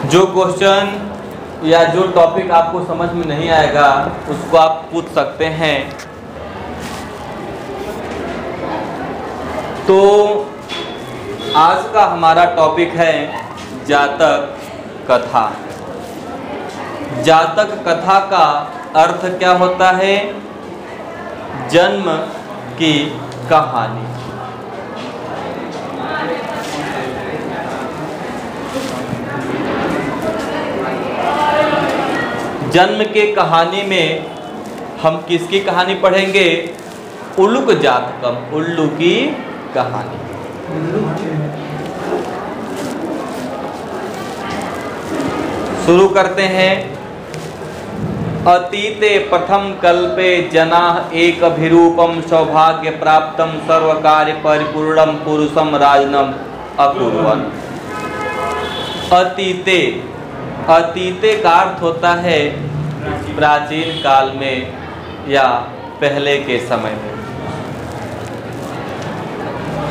जो क्वेश्चन या जो टॉपिक आपको समझ में नहीं आएगा उसको आप पूछ सकते हैं। तो आज का हमारा टॉपिक है जातक कथा। जातक कथा का अर्थ क्या होता है? जन्म की कहानी। जन्म के कहानी में हम किसकी कहानी पढ़ेंगे? उल्लूक जातकम, उल्लू की कहानी। शुरू करते हैं। अतीते प्रथम कल्पे जनाः एकभिरूपम सौभाग्य प्राप्तम सर्वकार्य परिपूर्णम पुरुषम राजनम अकुर्वन्। अतीते, अतीते का अर्थ होता है प्राचीन काल में या पहले के समय में।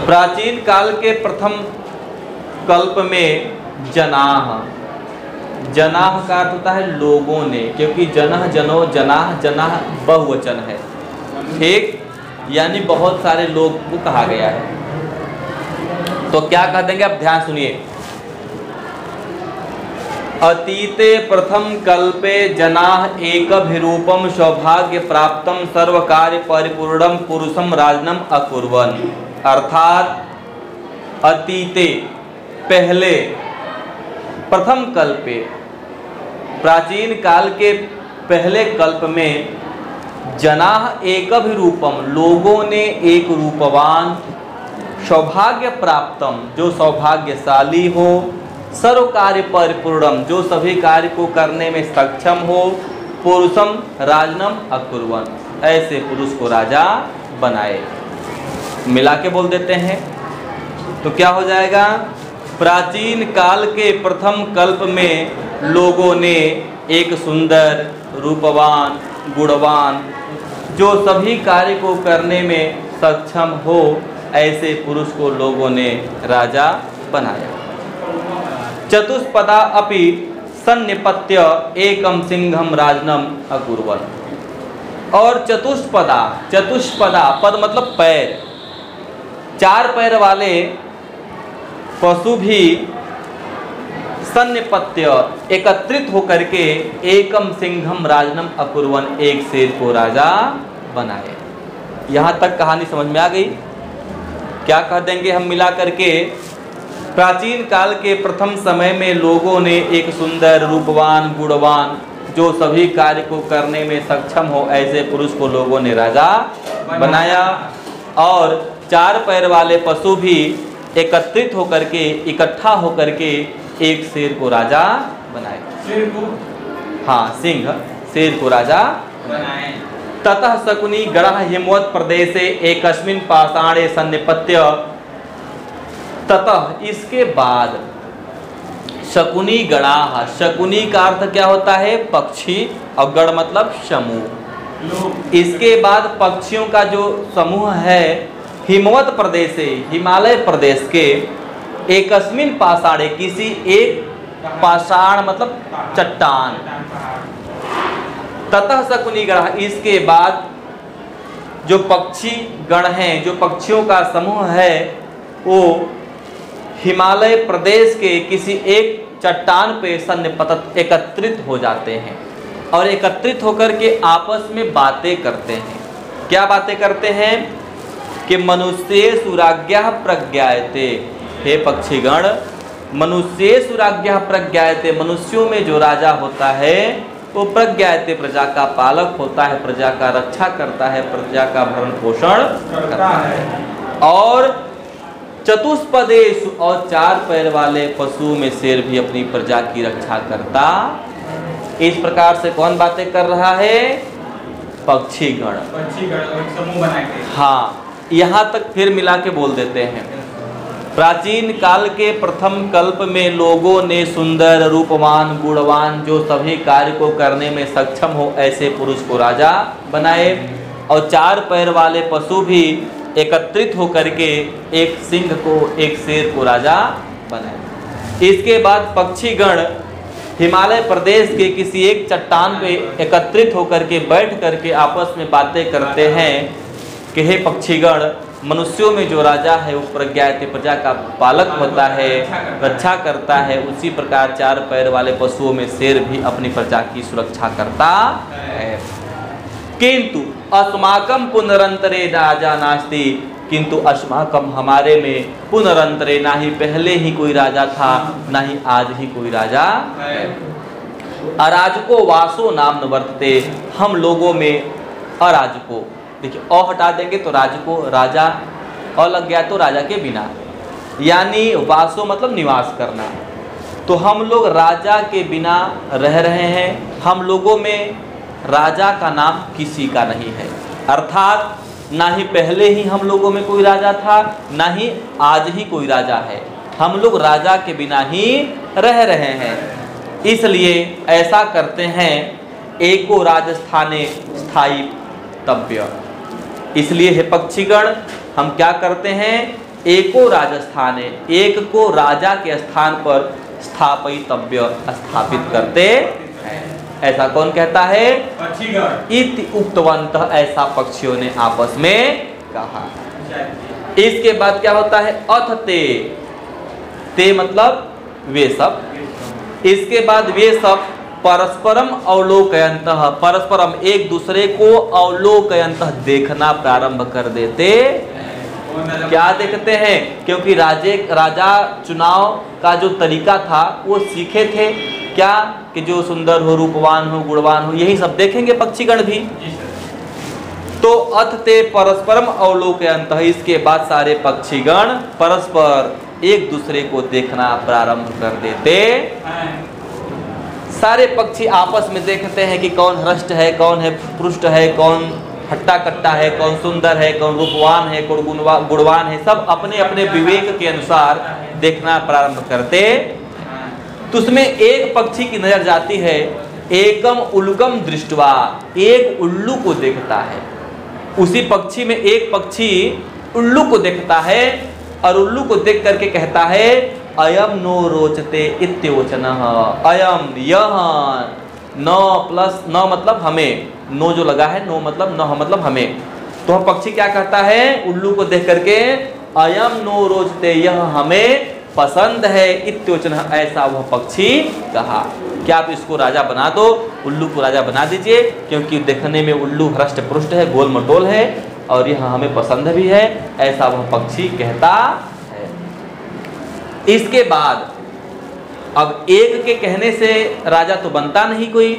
प्राचीन काल के प्रथम कल्प में जनाः, जनाः का अर्थ होता है लोगों ने, क्योंकि जनः जनो जनाः जनाः बहुवचन है, ठीक, यानी बहुत सारे लोग को कहा गया है। तो क्या कह देंगे? आप ध्यान सुनिए। अतीते प्रथम कल्पे जनाः एकभिरूपम सौभाग्य प्राप्तम सर्वकार्य परिपूर्णम पुरुषम राजनम अकुर्वन्। अर्थात अतीते पहले, प्रथम कल्पे प्राचीन काल के पहले कल्प में जनाः एकभिरूपम लोगों ने एक रूपवान, सौभाग्य प्राप्तम जो सौभाग्यशाली हो, सर्व कार्य परिपूर्णम जो सभी कार्य को करने में सक्षम हो, पुरुषम राजनम अकुर्वन् ऐसे पुरुष को राजा बनाए। मिला के बोल देते हैं तो क्या हो जाएगा? प्राचीन काल के प्रथम कल्प में लोगों ने एक सुंदर, रूपवान, गुणवान जो सभी कार्य को करने में सक्षम हो ऐसे पुरुष को लोगों ने राजा बनाया। चतुष्पदा अपि सन्निपत्य एकम सिंहम राजनम अकुर्वन्। और चतुष्पदा, चतुष्पदा पद मतलब पैर, चार पैर वाले पशु भी सन्निपत्य एकत्रित होकर के एकम सिंहम राजनम अकुर्वन् एक शेर को राजा बनाए। यहाँ तक कहानी समझ में आ गई? क्या कह देंगे हम मिला करके? प्राचीन काल के प्रथम समय में लोगों ने एक सुंदर, रूपवान, गुणवान जो सभी कार्य को करने में सक्षम हो ऐसे पुरुष को लोगों ने राजा बनाया। और चार पैर वाले पशु भी एकत्रित होकर के, इकट्ठा होकर के एक शेर को राजा बनाए। शेर को? हाँ, सिंह शेर को राजा बनाए। ततः शकुनी गणः हिमवत् प्रदेशे एकस्मिन् पाषाणे सन्निपत्य। ततः इसके बाद शकुनी गणाः, शकुनी का अर्थ क्या होता है? पक्षी, और गण मतलब समूह। इसके बाद पक्षियों का जो समूह है हिमवत प्रदेश से, हिमालय प्रदेश के एकस्मिन पाषाणे किसी एक पाषाण मतलब चट्टान। ततः शकुनी गण, इसके बाद जो पक्षी गण हैं, जो पक्षियों का समूह है वो हिमालय प्रदेश के किसी एक चट्टान पे सन्निपतत एकत्रित हो जाते हैं और एकत्रित होकर के आपस में बातें करते हैं। क्या बातें करते हैं? कि मनुष्येषु राज्ञः प्रज्ञायते। हे पक्षीगण, मनुष्येषु राज्ञः प्रज्ञायते, मनुष्यों में जो राजा होता है वो प्रज्ञायते प्रजा का पालक होता है, प्रजा का रक्षा करता है, प्रजा का भरण पोषण करता है। और चतुष्पदेषु, और चार पैर वाले पशु में शेर भी अपनी प्रजा की रक्षा करता। इस प्रकार से कौन बातें कर रहा है? पक्षीगण। पक्षीगण समूह बना के। हाँ, यहाँ तक फिर मिला के बोल देते हैं। प्राचीन काल के प्रथम कल्प में लोगों ने सुंदर, रूपवान, गुणवान जो सभी कार्य को करने में सक्षम हो ऐसे पुरुष को राजा बनाए। और चार पैर वाले पशु भी एकत्रित होकर के एक सिंह को, एक शेर को राजा बनाए। इसके बाद पक्षीगण हिमालय प्रदेश के किसी एक चट्टान पे एकत्रित होकर के बैठ करके आपस में बातें करते हैं कि हे पक्षीगण, मनुष्यों में जो राजा है वो प्रज्ञायते प्रजा का पालक होता है, रक्षा करता है। उसी प्रकार चार पैर वाले पशुओं में शेर भी अपनी प्रजा की सुरक्षा करता है। किंतु अस्माकम पुनरंतरे राजा नास्ति, किंतु अस्माकम हमारे में पुनरंतरे, ना ही पहले ही कोई राजा था ना ही आज ही कोई राजा है। अराजको वासो नाम न वर्तते, हम लोगों में अराजको, देखिए अ हटा देंगे तो राजको राजा, अ लग गया तो राजा के बिना, यानी वासो मतलब निवास करना। तो हम लोग राजा के बिना रह रहे हैं, हम लोगों में राजा का नाम किसी का नहीं है। अर्थात ना ही पहले ही हम लोगों में कोई राजा था ना ही आज ही कोई राजा है, हम लोग राजा के बिना ही रह रहे हैं। इसलिए ऐसा करते हैं, एको राजस्थाने स्थायी तव्य, इसलिए हे पक्षीगण हम क्या करते हैं, एको राजस्थाने, एक को राजा के स्थान पर स्थापितव्य, स्थापित करते हैं। ऐसा कौन कहता है, पक्षीगण। इति उक्तवंत, ऐसा पक्षियों ने आपस में कहा। इसके बाद क्या होता है, अथ ते, ते मतलब वे सब। इसके बाद वे सब परस्परम अवलोकयन्तः, परस्परम एक दूसरे को अवलोकयन्तः देखना प्रारंभ कर देते। क्या देखते हैं, क्योंकि राजा चुनाव का जो तरीका था वो सीखे थे, क्या कि जो सुंदर हो, रूपवान हो, गुणवान हो, यही सब देखेंगे पक्षीगण भी। तो अथ ते परस्परम अवलोकयन्तः, इसके बाद सारे पक्षीगण परस्पर एक दूसरे को देखना प्रारंभ कर देते। सारे पक्षी आपस में देखते हैं कि कौन हृष्ट है, कौन है पुष्ट है, कौन हट्टा कट्टा है, कौन सुंदर है, कौन रूपवान है, कौन गुणवान है, सब अपने अपने विवेक के अनुसार देखना प्रारंभ करते। तो उसमें एक पक्षी की नजर जाती है, एकम उल्लुकम दृष्टवा, एक उल्लू को देखता है। उसी पक्षी में एक पक्षी उल्लू को देखता है और उल्लू को देख करके कहता है, अयम नो रोचते इत्योचनः, अयम यह, न प्लस न मतलब हमें, नो जो लगा है, नो मतलब न मतलब हमें। तो हम पक्षी क्या कहता है, उल्लू को देख करके, अयम नो रोचते, यह हमें पसंद है, इत्योचनः, ऐसा वह पक्षी कहा। क्या आप इसको राजा बना दो, उल्लू को राजा बना दीजिए, क्योंकि देखने में उल्लू हृष्ट पुष्ट है, गोल मटोल है और यह हमें पसंद भी है, ऐसा वह पक्षी कहता है। इसके बाद अब एक के कहने से राजा तो बनता नहीं कोई,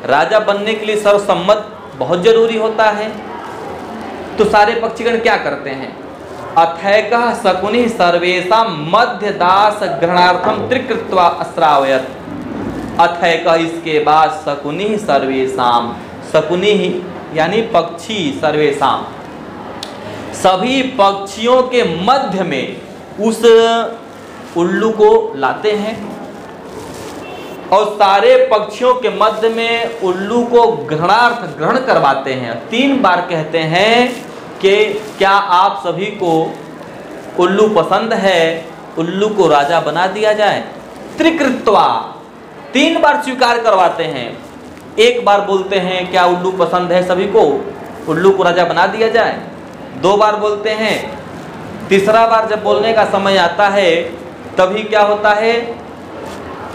राजा बनने के लिए सर्वसम्मत बहुत जरूरी होता है। तो सारे पक्षीगण क्या करते हैं, अथैकः शकुनि सर्वेषां मध्यदास ग्रहणार्थम त्रिकृत्वा अश्रावयत्। अथैकः, इसके बाद शकुनि सर्वेषां, शकुनि यानी पक्षी, सर्वेषां सभी पक्षियों के मध्य में उस उल्लू को लाते हैं और सारे पक्षियों के मध्य में उल्लू को ग्रहण करवाते हैं। 3 बार कहते हैं कि क्या आप सभी को उल्लू पसंद है, उल्लू को राजा बना दिया जाए। त्रिकृत्वा, 3 बार स्वीकार करवाते हैं। एक बार बोलते हैं क्या उल्लू पसंद है सभी को, उल्लू को राजा बना दिया जाए। 2 बार बोलते हैं। तीसरा बार जब बोलने का समय आता है तभी क्या होता है,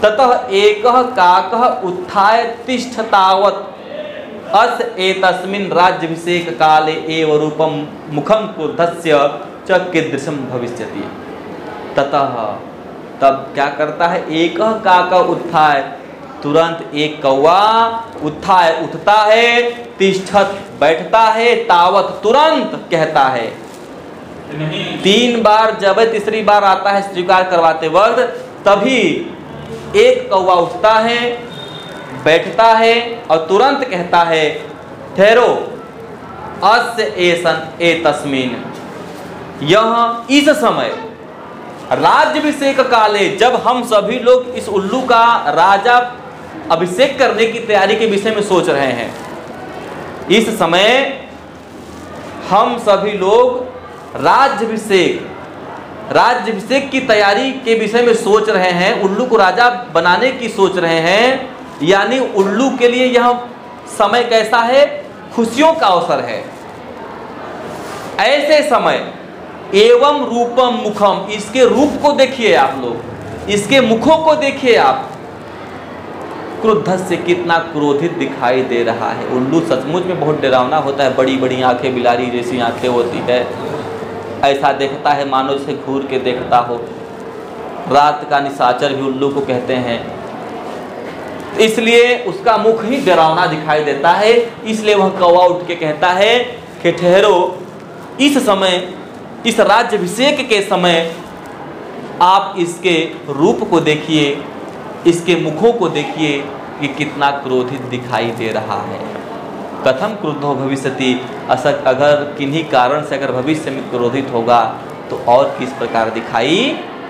ततः एकः काकः उत्थाय तिष्ठतावत् अस एतस्मिन् राज्याभिषेक काले एव रूपम मुखम क्रुद्धस्य च कीदृशं भविष्यति। ततः, तब क्या करता है, एकः काकः उत्थाय, तुरंत एक कौवा उत्थाय उठता है, तिष्ठत बैठता है, तावत तुरंत कहता है। 3 बार जब तीसरी बार आता है स्वीकार करवाते वक्त, तभी एक कौवा उठता है, बैठता है और तुरंत कहता है, ठहरो, अस्य एसन एतस्मिन्, यह इस समय राज्याभिषेक काले, जब हम सभी लोग इस उल्लू का राजा अभिषेक करने की तैयारी के विषय में सोच रहे हैं, इस समय हम सभी लोग राज्याभिषेक राज्याभिषेक की तैयारी के विषय में सोच रहे हैं, उल्लू को राजा बनाने की सोच रहे हैं, यानी उल्लू के लिए यह समय कैसा है? खुशियों का अवसर है। ऐसे समय एवं रूपम मुखम, इसके रूप को देखिए आप लोग, इसके मुखों को देखिए आप, क्रुद्ध से कितना क्रोधित दिखाई दे रहा है। उल्लू सचमुच में बहुत डरावना होता है, बड़ी बड़ी आंखें, बिलारी जैसी आंखें होती है, ऐसा देखता है मानो से घूर के देखता हो। रात का निशाचर भी उल्लू को कहते हैं, इसलिए उसका मुख ही डरावना दिखाई देता है। इसलिए वह कौवा उठ के कहता है कि ठहरो, इस समय, इस राज्याभिषेक के समय आप इसके रूप को देखिए, इसके मुखों को देखिए कि कितना क्रोधित दिखाई दे रहा है। कथम क्रुद्धो भविष्यति, अगर किन्हीं कारण से अगर भविष्य में क्रोधित होगा तो और किस प्रकार दिखाई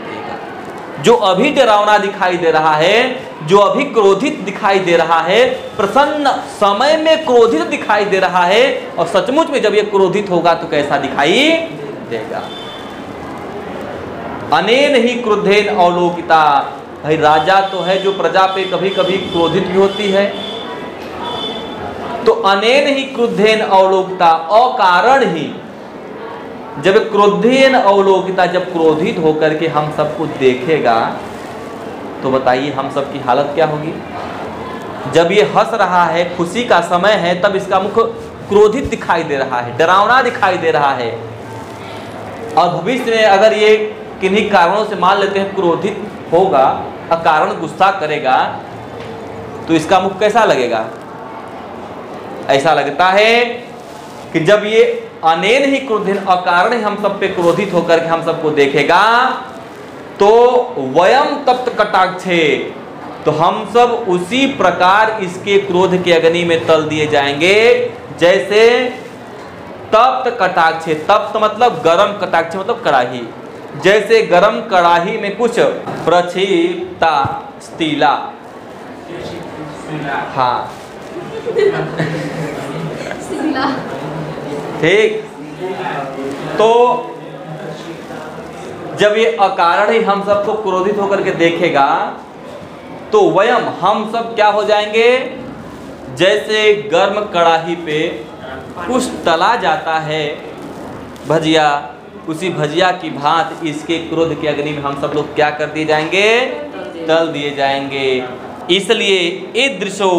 देगा। जो अभी डरावना दिखाई दे रहा है, जो अभी क्रोधित दिखाई दे रहा है, प्रसन्न समय में क्रोधित दिखाई दे रहा है, और सचमुच में जब ये क्रोधित होगा तो कैसा दिखाई देगा। अनेन ही क्रुद्धेन अवलोकिता, भाई राजा तो है जो प्रजा पे कभी कभी क्रोधित भी होती है, तो अनेन ही क्रुद्धेन अवलोकिता, अकारण ही जब क्रोधेन अवलोकिता, जब क्रोधित होकर के हम सबको देखेगा तो बताइए हम सबकी हालत क्या होगी। जब ये हंस रहा है, खुशी का समय है, तब इसका मुख क्रोधित दिखाई दे रहा है, डरावना दिखाई दे रहा है। और भविष्य में अगर ये किन्हीं कारणों से मान लेते हैं क्रोधित होगा, अकारण गुस्सा करेगा, तो इसका मुख कैसा लगेगा? ऐसा लगता है कि जब ये अनेन ही क्रोधित, अकारण ही हम सब पे क्रोधित होकर के हम सबको देखेगा, तो वयम तप्त कटाक्षे, तो हम सब उसी प्रकार इसके क्रोध के अग्नि में तल दिए जाएंगे, जैसे तप्त कटाक्षे, तप्त मतलब गरम, कटाक्ष मतलब कड़ाही, जैसे गरम कड़ाही में कुछ प्रक्षिप्ता स्टीला, हाँ ठीक, तो जब ये अकारण ही हम सबको क्रोधित होकर के देखेगा तो वयम, हम सब क्या हो जाएंगे? जैसे गर्म कड़ाही पे कुछ तला जाता है भजिया, उसी भजिया की भांति इसके क्रोध की अग्नि में हम सब लोग क्या कर दिए जाएंगे? तल दिए जाएंगे। इसलिए ईदृशो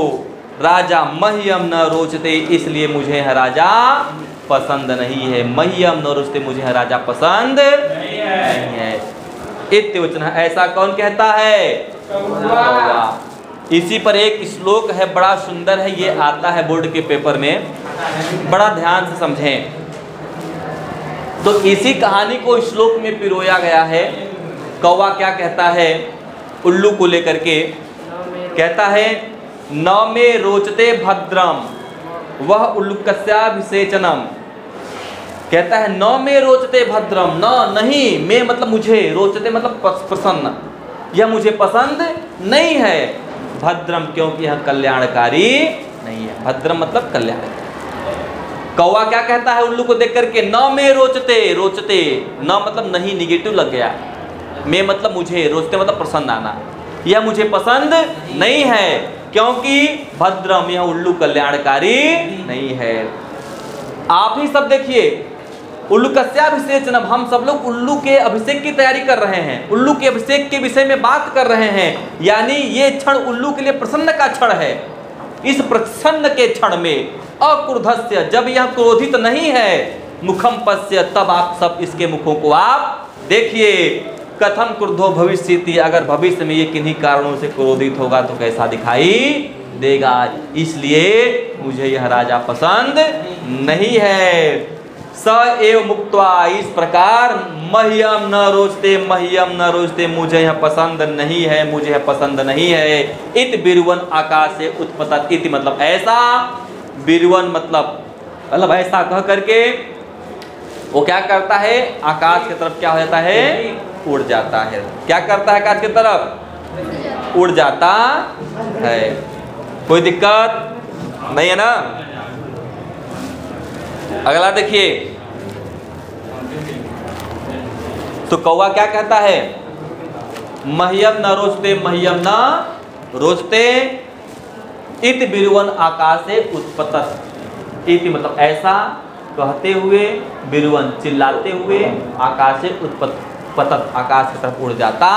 राजा मह्यम न रोचते, इसलिए मुझे यह राजा पसंद नहीं है। मह्यम न रोचते, मुझे यह राजा पसंद नहीं है। इत्युवचन, ऐसा कौन कहता है? कौवा। इसी पर एक श्लोक है, बड़ा सुंदर है, ये आता है बोर्ड के पेपर में, बड़ा ध्यान से समझें। तो इसी कहानी को श्लोक में पिरोया गया है। कौवा क्या कहता है उल्लू को लेकर के? कहता है न मे रोचते भद्रम वह उल्लूकस्याभिषेचनम, कहता है न मे रोचते भद्रम, न नहीं, मे मतलब मुझे, रोचते मतलब प्रसन्न, यह मुझे पसंद नहीं है। भद्रम क्योंकि यह कल्याणकारी नहीं है। भद्रम मतलब कल्याणकारी। कौवा क्या कहता है उल्लू को देख करके? न मे रोचते, रोचते न मतलब नहीं, निगेटिव लग गया, मे मतलब मुझे, रोचते मतलब प्रसन्न आना, यह मुझे पसंद नहीं है, क्योंकि भद्रम यह उल्लू कल्याणकारी नहीं है। आप ही सब देखिए, उल्लूकस्याभिषेचनम, हम सब लोग उल्लू के अभिषेक की तैयारी कर रहे हैं, उल्लू के अभिषेक के विषय में बात कर रहे हैं, यानी ये क्षण उल्लू के लिए प्रसन्न का क्षण है। इस प्रसन्न के क्षण में अक्रुधस्य, जब यह क्रोधित नहीं है, मुखम पश्य, तब आप सब इसके मुखों को आप देखिए। कथम क्रुद्धो भविष्यति, अगर भविष्य में ये किन्हीं कारणों से क्रोधित होगा तो कैसा दिखाई देगा। इसलिए मुझे यह राजा पसंद नहीं है। स एव मुक्त्वा, इस प्रकार मह्यम न रोचते, मह्यम न रोचते, मुझे यह पसंद नहीं है, मुझे यह पसंद नहीं है। इत बिरुवन आकाश से उत्पतत, इति मतलब ऐसा, बिरुवन मतलब ऐसा कह करके वो क्या करता है? आकाश की तरफ क्या हो जाता है? उड़ जाता है। क्या करता है? आकाश की तरफ उड़ जाता है। कोई दिक्कत नहीं है ना? अगला देखिए, तो कौवा क्या कहता है? मह्यम न रोचते मह्यम न रोचते इति बिरुवन आकाशे उत्पतत। इति मतलब ऐसा कहते हुए, बिरुवन चिल्लाते हुए, आकाशे उत्पतत आकाश की तरफ उड़ जाता।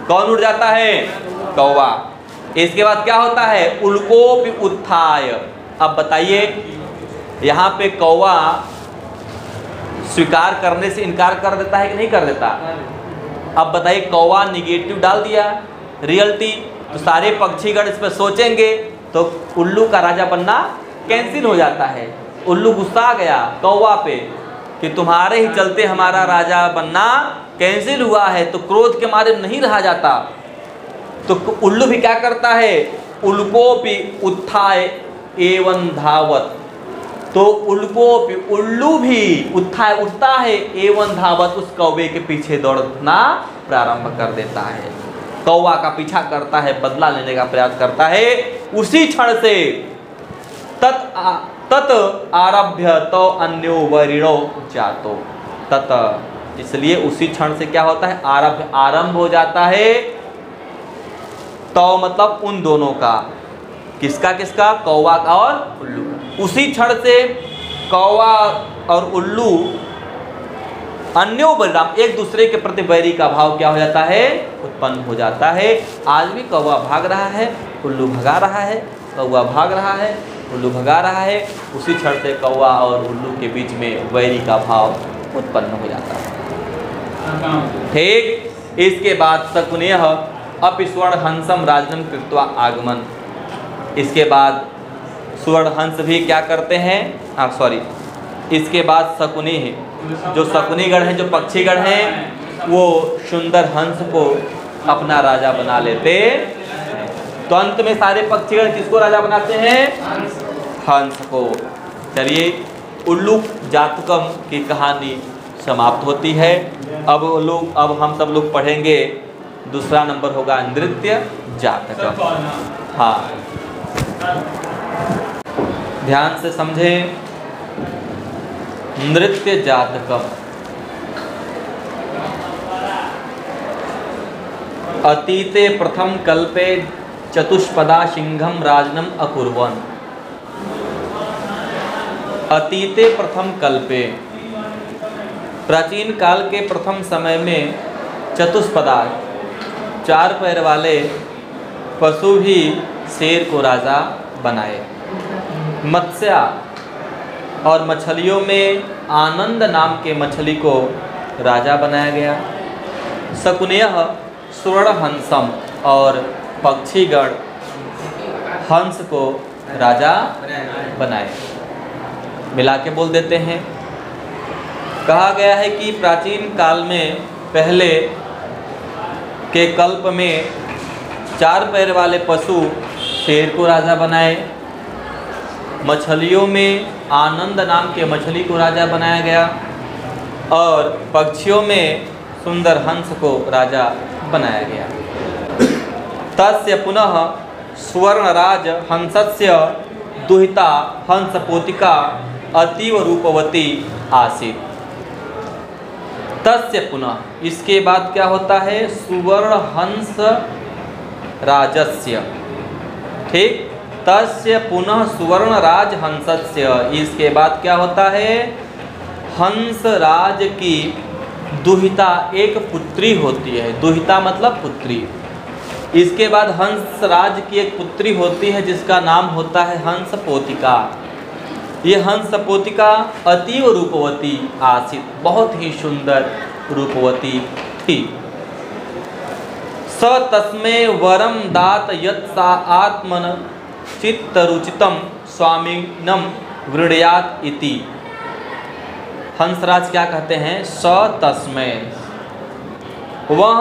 कौन उड़ जाता है? कौवा। इसके बाद क्या होता है? उल्कोपि उत्थाय। अब बताइए यहाँ पे कौवा स्वीकार करने से इनकार कर देता है कि नहीं कर देता? अब बताइए, कौवा निगेटिव डाल दिया रियलिटी, तो सारे पक्षीगण इस पर सोचेंगे तो उल्लू का राजा बनना कैंसिल हो जाता है। उल्लू गुस्सा आ गया कौवा पे कि तुम्हारे ही चलते हमारा राजा बनना कैंसिल हुआ है, तो क्रोध के मारे नहीं रहा जाता। तो उल्लू भी क्या करता है? उल्कोपि उत्थाय एवं धावत। तो उल्कोपि उल्लू भी उत्थाय उठता है, एवं धावत उस कौवे के पीछे दौड़ना प्रारंभ कर देता है। कौवा का पीछा करता है, बदला लेने का प्रयास करता है। उसी क्षण से तत आरभ्य तो अन्यो वरिणो जातो। तत इसलिए उसी क्षण से क्या होता है? आरभ्य आरंभ हो जाता है। तो मतलब उन दोनों का, किसका किसका? कौवा का और उल्लू का। उसी क्षण से कौवा और उल्लू अन्यो बलराम एक दूसरे के प्रति वैरी का भाव क्या हो जाता है? उत्पन्न हो जाता है। आज भी कौवा भाग रहा है, उल्लू भगा रहा है, कौवा भाग रहा है, उल्लू भगा रहा है। उसी क्षण से कौवा और उल्लू के बीच में वैरी का भाव उत्पन्न हो जाता है। ठीक। इसके बाद शकुनेह अपि स्वर्ण हंसम राजन कृत्वा आगमन। इसके बाद स्वर्ण हंस भी क्या करते हैं? इसके बाद शकुनी है, जो शकुनीगण हैं, जो पक्षीगण हैं, वो सुंदर हंस को अपना राजा बना लेते। तो अंत में सारे पक्षीगण किसको राजा बनाते हैं? हंस को। चलिए, उल्लू जातकम की कहानी समाप्त होती है। अब हम सब लोग पढ़ेंगे, दूसरा नंबर होगा नृत्य जातकम। हाँ, ध्यान से समझें। नृत्य जातकम। अतीते प्रथम कल्पे चतुष्पदा सिंहम राजनम अकुर्वन्। अतीते प्रथम कल्पे, प्राचीन काल के प्रथम समय में चतुष्पदा, चार पैर वाले पशु भी शेर को राजा बनाए। मत्स्या और मछलियों में आनंद नाम के मछली को राजा बनाया गया। शकुनेह स्वर्ण हंसम, और पक्षीगण हंस को राजा बनाए। मिला के बोल देते हैं। कहा गया है कि प्राचीन काल में पहले के कल्प में चार पैर वाले पशु शेर को राजा बनाए। मछलियों में आनंद नाम के मछली को राजा बनाया गया, और पक्षियों में सुंदर हंस को राजा बनाया गया। तस्य पुनः स्वर्णराज हंसस्य दुहिता हंसपोतिका अतीव रूपवती आसीत्। तस्य पुनः, इसके बाद क्या होता है? सुवर्ण हंस राजस्य। ठीक। तस्य पुनः सुवर्ण राज हंसस्य, इसके बाद क्या होता है? हंस राज की दुहिता एक पुत्री होती है। दुहिता मतलब पुत्री। इसके बाद हंस राज की एक पुत्री होती है जिसका नाम होता है हंस पोतिका। ये हंस पोतिका अतीव रूपवती आसीत्, बहुत ही सुंदर रूपवती थी। स तस्मै वरम दात यत् सा आत्मन चित्तरुचितम स्वामिनम वृणयात इति। हंसराज क्या कहते हैं? स तस्मै, वह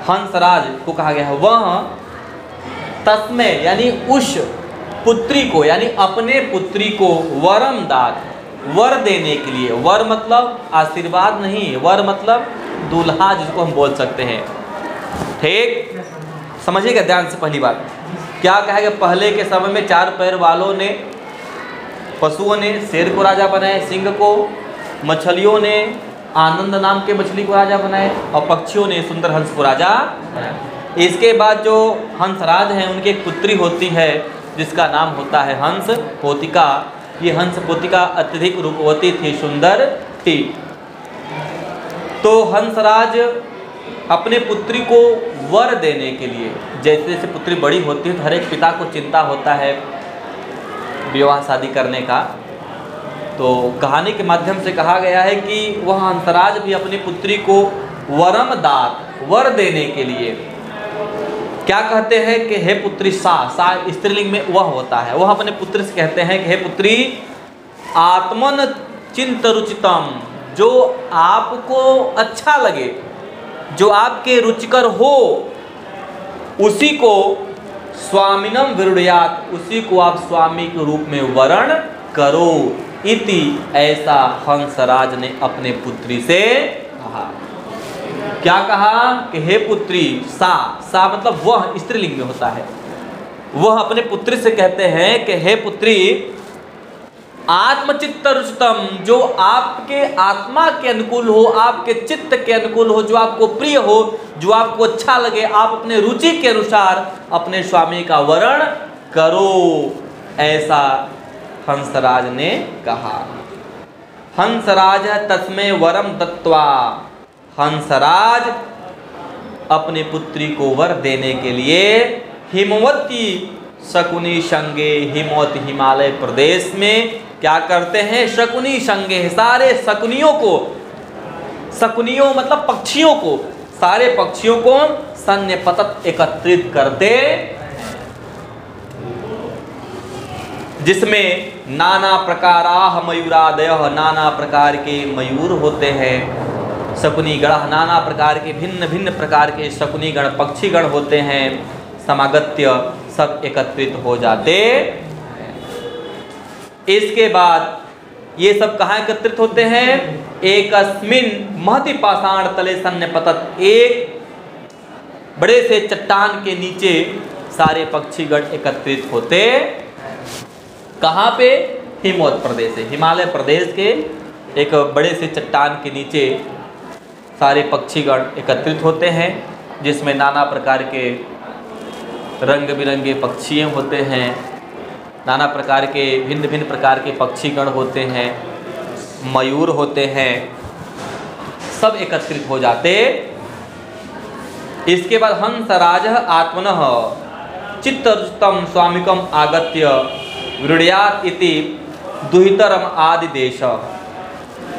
हंसराज को कहा गया है, वह तस्मै यानी उस पुत्री को, यानी अपने पुत्री को वरम दात, वर देने के लिए। वर मतलब आशीर्वाद नहीं, वर मतलब दूल्हा जिसको हम बोल सकते हैं। ठीक, समझिएगा ध्यान से। पहली बात क्या कहा कि पहले के समय में चार पैर वालों ने, पशुओं ने शेर को राजा बनाया, सिंह को, मछलियों ने आनंद नाम के मछली को राजा बनाए और पक्षियों ने सुंदर हंस को राजा बनाया। इसके बाद जो हंसराज हैं उनकी एक पुत्री होती है जिसका नाम होता है हंस पोतिका। ये हंस पोतिका अत्यधिक रूपवती थी, सुंदर थी। तो हंसराज अपने पुत्री को वर देने के लिए, जैसे जैसे पुत्री बड़ी होती है तो हर एक पिता को चिंता होता है विवाह शादी करने का। तो कहानी के माध्यम से कहा गया है कि वह हंसराज भी अपनी पुत्री को वरम दात, वर देने के लिए क्या कहते हैं कि हे पुत्री, सा स्त्रीलिंग में वह होता है। वह अपने पुत्र से कहते हैं कि हे पुत्री, आत्मन चिंत रुचितम, जो आपको अच्छा लगे, जो आपके रुचिकर हो, उसी को स्वामिनम विरुड़यात, उसी को आप स्वामी के रूप में वरण करो। इति, ऐसा हंसराज ने अपने पुत्री से कहा। क्या कहा कि हे पुत्री, सा मतलब वह स्त्रीलिंग में होता है। वह अपने पुत्री से कहते हैं कि हे पुत्री, आत्मचित्त रुचितम, जो आपके आत्मा के अनुकूल हो, आपके चित्त के अनुकूल हो, जो आपको प्रिय हो, जो आपको अच्छा लगे, आप अपने रुचि के अनुसार अपने स्वामी का वरण करो। ऐसा हंसराज ने कहा। हंसराज तस्मै वरम दत्वा, हंसराज अपने पुत्री को वर देने के लिए हिमवती शकुनी संगे, हिमवत हिमालय प्रदेश में क्या करते हैं, शकुनी संगे, सारे शकुनियों को, शकुनियों मतलब पक्षियों को, सारे पक्षियों को सन्य पतत एकत्रित करते, जिसमें नाना प्रकाराः मयूरादयः, नाना प्रकार के मयूर होते हैं। शकुनी गण, नाना प्रकार के भिन्न भिन्न प्रकार के शकुनी गण, पक्षी गण होते हैं। समागत्य, सब एकत्रित हो जाते। इसके बाद ये सब कहाँ एकत्रित होते हैं, एकस्मिन महति पाषाण तले सन्निपतत, एक बड़े से चट्टान के नीचे सारे पक्षीगण एकत्रित होते। कहाँ पे, हिमवत प्रदेश है, हिमालय प्रदेश के एक बड़े से चट्टान के नीचे सारे पक्षीगण एकत्रित होते हैं, जिसमें नाना प्रकार के रंग बिरंगे पक्षी होते हैं, नाना प्रकार के भिन्न भिन्न प्रकार के पक्षीगण होते हैं, मयूर होते हैं, सब एकत्रित हो जाते। इसके बाद हंसराज आत्मनः चित्तरुचितम स्वामिकम आगत्य विरुड़यात इति दुहितरम आदि देश।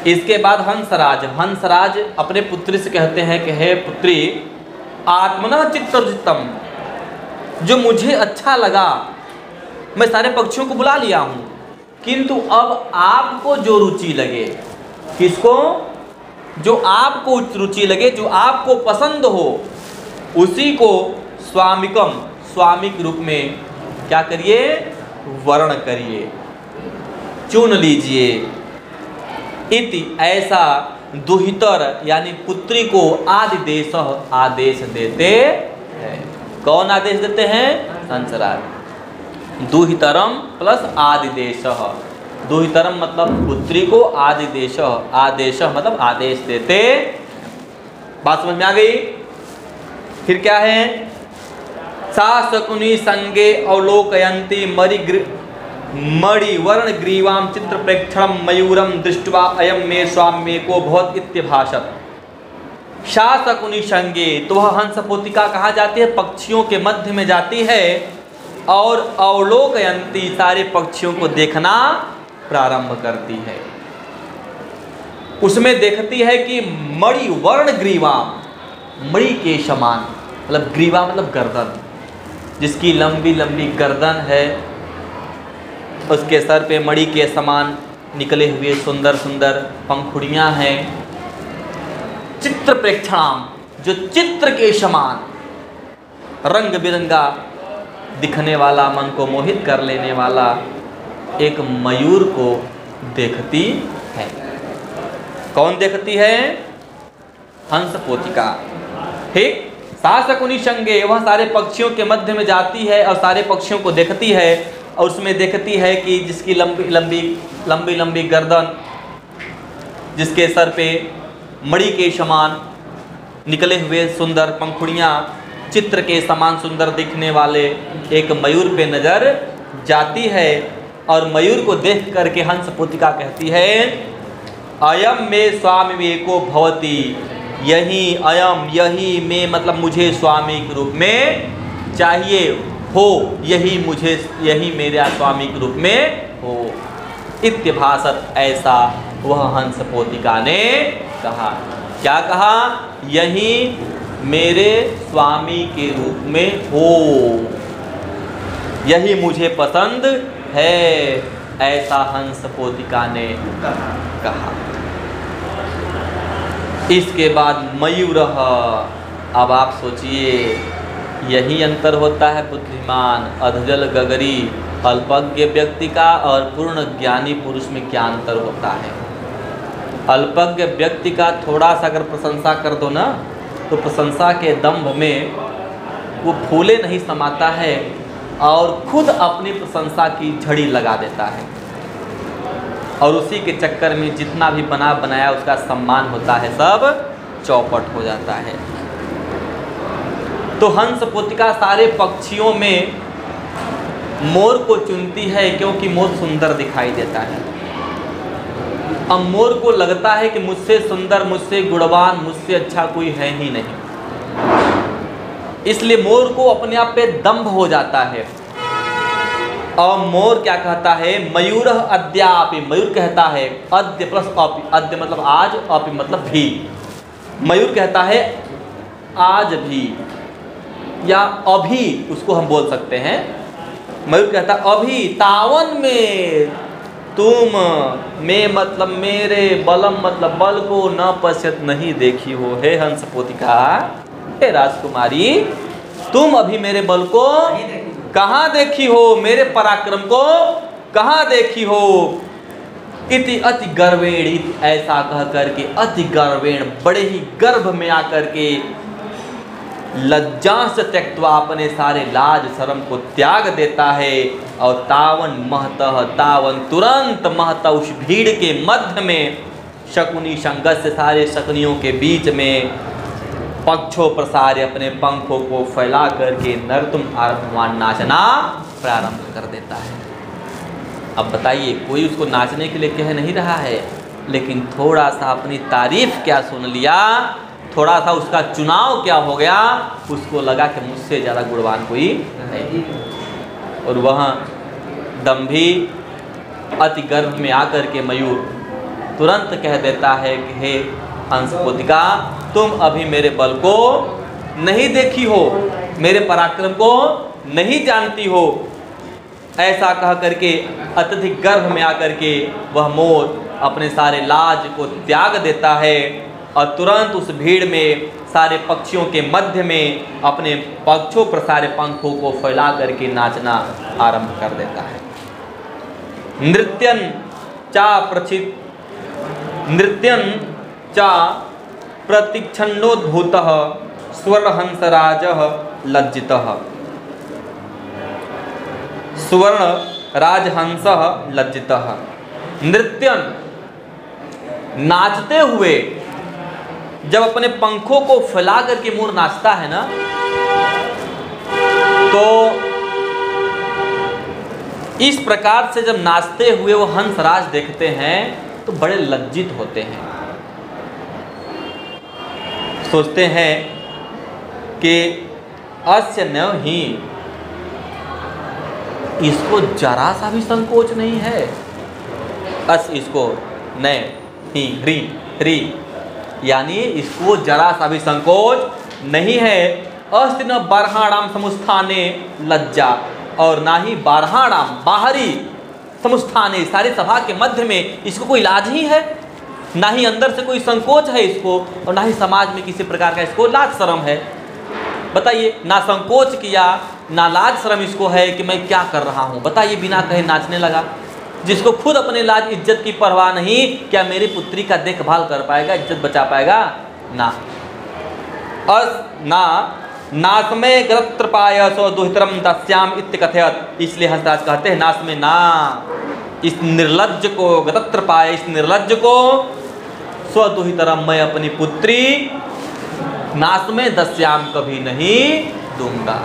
इसके बाद हंसराज अपने पुत्री से कहते हैं कि हे पुत्री, आत्मनः चित्तरुचितम, जो मुझे अच्छा लगा, मैं सारे पक्षियों को बुला लिया हूँ, किंतु अब आपको जो रुचि लगे, किसको, जो आपको रुचि लगे, जो आपको पसंद हो, उसी को स्वामिकम, स्वामी के रूप में क्या करिए, वर्ण करिए, चुन लीजिए। इति, ऐसा दुहितर यानी पुत्री को आदिदेश, आदेश देते हैं। कौन आदेश देते हैं, हंसराज। दुहितरम प्लस आदिदेश, दुहितरम मतलब पुत्री को, आदिदेश, आदेश मतलब आदेश देते। बात समझ में आ गई। फिर क्या है, सा शकुनी संगे अवलोकयंती मणि वर्ण ग्रीवाम चित्र प्रेक्षणम मयूरम दृष्ट्वा अयम मे स्वाम्ये को बहुत इत्यभाषत। शा शकुनी संगे, तो वह हंस पोतिका कहाँ जाती है, पक्षियों के मध्य में जाती है और अवलोकयंती, सारे पक्षियों को देखना प्रारंभ करती है। उसमें देखती है कि मणि वर्ण ग्रीवाम, मणि के समान, मतलब ग्रीवा मतलब गर्दन, जिसकी लंबी लंबी गर्दन है, उसके सर पे मणि के समान निकले हुए सुंदर सुंदर पंखुड़ियाँ हैं। चित्र प्रेक्षणाम, जो चित्र के समान रंग बिरंगा दिखने वाला, मन को मोहित कर लेने वाला एक मयूर को देखती है। कौन देखती है, हंस पोतिका। ठीक, शकुनी संगे, वह सारे पक्षियों के मध्य में जाती है और सारे पक्षियों को देखती है, और उसमें देखती है कि जिसकी लंबी लंबी लंबी लंबी गर्दन, जिसके सर पे मणि के समान निकले हुए सुंदर पंखुड़ियाँ, चित्र के समान सुंदर दिखने वाले एक मयूर पे नजर जाती है। और मयूर को देख करके हंस पुतिका कहती है, अयम में स्वामी विवेको भवती, यही अयम, यही में मतलब मुझे स्वामी के रूप में चाहिए हो, यही मुझे, यही मेरा स्वामी के रूप में हो। इत्यभासत, ऐसा वह हंस पोतिका ने कहा। क्या कहा? यही मेरे स्वामी के रूप में हो, यही मुझे पसंद है, ऐसा हंस पोतिका ने कहा। इसके बाद मयूर, अब आप सोचिए, यही अंतर होता है बुद्धिमान अधजल गगरी अल्पज्ञ व्यक्ति का और पूर्ण ज्ञानी पुरुष में क्या अंतर होता है। अल्पज्ञ व्यक्ति का थोड़ा सा अगर प्रशंसा कर दो ना, तो प्रशंसा के दंभ में वो फूले नहीं समाता है और खुद अपनी प्रशंसा की झड़ी लगा देता है, और उसी के चक्कर में जितना भी बना बनाया उसका सम्मान होता है सब चौपट हो जाता है। तो हंस पुतिका सारे पक्षियों में मोर को चुनती है, क्योंकि मोर सुंदर दिखाई देता है। अब मोर को लगता है कि मुझसे सुंदर, मुझसे गुणवान, मुझसे अच्छा कोई है ही नहीं, इसलिए मोर को अपने आप पे दंभ हो जाता है। और मोर क्या कहता है? मयूर अद्यापि, मयूर कहता है अद्य प्लस अपि, अद्य मतलब आज, अपि मतलब भी। मयूर कहता है आज भी, या अभी उसको हम बोल सकते हैं। मयूर कहता अभी, तावन में तुम, में मतलब मेरे, बलम मतलब बल को, न पश्यत नहीं देखी हो। हे हंस पोतिका, हे राजकुमारी, तुम अभी मेरे बल को कहाँ देखी हो, मेरे पराक्रम को कहाँ देखी हो। इति अति गर्वेण, ऐसा कह करके अति गर्वेण, बड़े ही गर्भ में आकर के लज्जा से त्यक्त्वा, अपने सारे लाज शर्म को त्याग देता है। और तावन महतः, तावन तुरंत, महतः उस भीड़ के मध्य में, शकुनी संगत से सारे शकुनियों के बीच में, पक्षों प्रसारे अपने पंखों को फैला करके नर्तुम आरभमान, नाचना प्रारंभ कर देता है। अब बताइए, कोई उसको नाचने के लिए कह नहीं रहा है, लेकिन थोड़ा सा अपनी तारीफ क्या सुन लिया, थोड़ा सा उसका चुनाव क्या हो गया, उसको लगा कि मुझसे ज़्यादा गुणवान कोई है। और वह दंभी अति गर्भ में आकर के मयूर तुरंत कह देता है कि हे हंस पोतिका, तुम अभी मेरे बल को नहीं देखी हो, मेरे पराक्रम को नहीं जानती हो। ऐसा कह करके अत्यधिक गर्भ में आकर के वह मोर अपने सारे लाज को त्याग देता है और तुरंत उस भीड़ में सारे पक्षियों के मध्य में अपने पक्षों पर सारे पंखों को फैला करके नाचना आरंभ कर देता है। नृत्यन चा प्रचित, नृत्यन चा प्रतिक्षन्नोद्भूतः स्वर्णहंसराजः लज्जितः, स्वर्ण राजहंसः लज्जितः। नृत्यन, नाचते हुए, जब अपने पंखों को फैला करके मोर नाचता है ना, तो इस प्रकार से जब नाचते हुए वो हंसराज देखते हैं तो बड़े लज्जित होते हैं। सोचते हैं कि अस्य न ही, इसको जरा सा भी संकोच नहीं है। अस, इसको, न ही, री, री, यानी इसको जरा सा भी संकोच नहीं है। अस्ति न बारहाणाम समुस्थाने लज्जा, और ना ही बारहाणाम, बाहरी, समुस्थाने, सारी सभा के मध्य में इसको कोई लाज ही है, ना ही अंदर से कोई संकोच है इसको, और ना ही समाज में किसी प्रकार का इसको लाज शर्म है। बताइए, ना संकोच किया, ना लाज शर्म इसको है कि मैं क्या कर रहा हूँ। बताइए, बिना कहे नाचने लगा। जिसको खुद अपने लाज इज्जत की परवाह नहीं, क्या मेरी पुत्री का देखभाल कर पाएगा, इज्जत बचा पाएगा? ना। अस ना नासमय गतत्रपाय सो दुहितरम तस्याम इत्य कथयत, इसलिए हंसराज कहते हैं नास में ना, इस निर्लज्ज को, गतत्रपाय, इस निर्लज्ज को, स्वदुहितरम, मैं अपनी पुत्री नाश में दस्याम कभी नहीं दूंगा।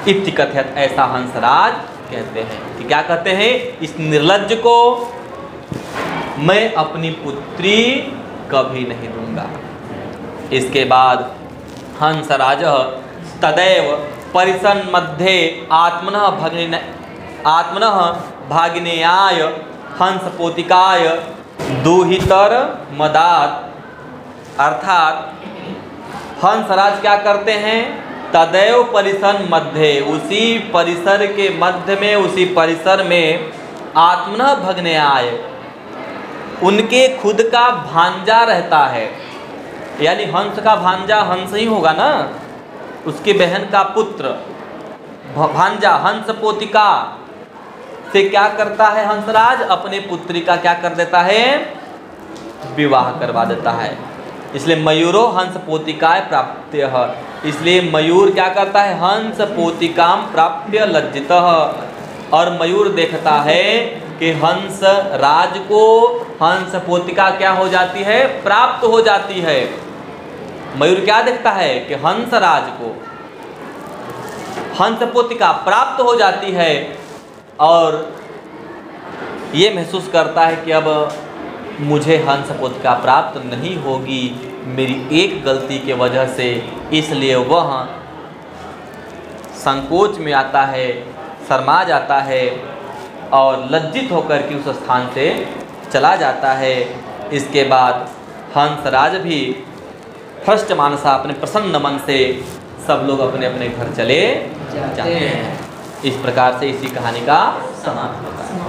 इति कथयत, ऐसा हंसराज कहते हैं। कि क्या कहते हैं? इस निर्लज्ज को मैं अपनी पुत्री कभी नहीं दूंगा। इसके बाद हंसराज तदैव परिसन्मध्ये आत्मनः भागिनेयाय हंसपोतिकाय दुहितर मदात, अर्थात हंसराज क्या करते हैं? तदैव परिसन मध्य, उसी परिसर के मध्य में, उसी परिसर में आत्मनः भग्नेयाय, उनके खुद का भांजा रहता है। यानी हंस का भांजा हंस ही होगा ना, उसकी बहन का पुत्र भांजा हंस पोतिका से क्या करता है हंसराज? अपने पुत्री का क्या कर देता है? विवाह करवा देता है। इसलिए मयूरो हंस पोतिकाय प्राप्य, इसलिए मयूर क्या करता है? हंस पोतिकाम प्राप्य लज्जितः, और मयूर देखता है कि हंस राज को हंस पोतिका क्या हो जाती है? प्राप्त हो जाती है। मयूर क्या देखता है? कि हंस राज को हंस पोतिका प्राप्त हो जाती है, और ये महसूस करता है कि अब मुझे हंस पोतिका प्राप्त नहीं होगी मेरी एक गलती के वजह से। इसलिए वह संकोच में आता है, शर्मा जाता है और लज्जित होकर के उस स्थान से चला जाता है। इसके बाद हंसराज भी हृष्ट मानसा, अपने प्रसन्न मन से सब लोग अपने अपने घर चले जाते हैं। इस प्रकार से इसी कहानी का समाप्त होता है।